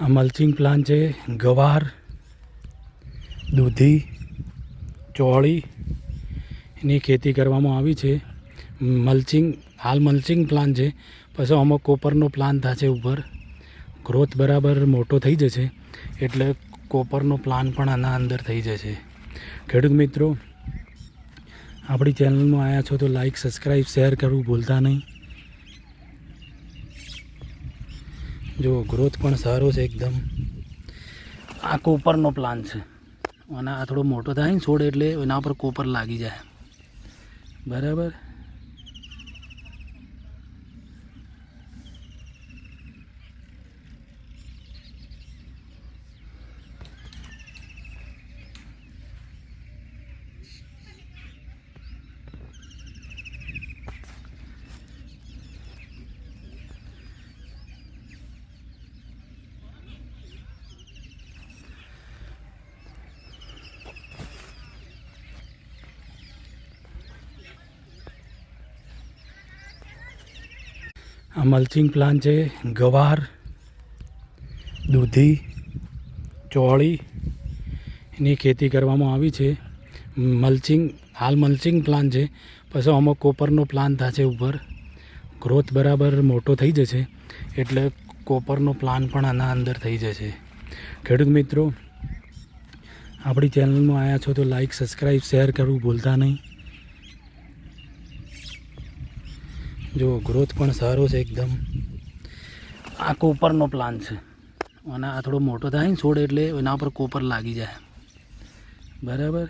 આ mulching plan છે. ગવાર, દૂધી, ચોળી એની ખેતી કરવામાં આવી છે. હાલ મલ્ચિંગ પ્લાન છે. પછી આમાં કોપરનો પ્લાન થશે. ઉપર ગ્રોથ બરાબર મોટો થઈ જશે એટલે કોપરનો પ્લાન પણ આના અંદર થઈ જશે. ખેડૂત મિત્રો, આપણી ચેનલમાં આવ્યા છો તો લાઈક, સબસ્ક્રાઈબ, શેર કરવું ભૂલતા નહીં. જો ગ્રોથ પણ સારો છે એકદમ. આ કોપરનો પ્લાન છે અને આ થોડો મોટો થાય ને છોડ એટલે એના પર કોપર લાગી જાય. બરાબર. આ મલ્ચિંગ પ્લાન છે. ગવાર, દૂધી, ચોળી એની ખેતી કરવામાં આવી છે. હાલ મલ્ચિંગ પ્લાન છે. પછી આમાં કોપરનો પ્લાન થશે. ઉપર ગ્રોથ બરાબર મોટો થઈ જશે એટલે કોપરનો પ્લાન પણ આના અંદર થઈ જશે. ખેડૂત મિત્રો, આપણી ચેનલમાં આવ્યા છો તો લાઈક, સબસ્ક્રાઈબ, શેર કરવું ભૂલતા નહીં. જો ગ્રોથ પણ સારો છે એકદમ. આ કોપરનો પ્લાન છે અને આ થોડો મોટો થાય ને છોડ એટલે એના પર કોપર લાગી જાય. બરાબર.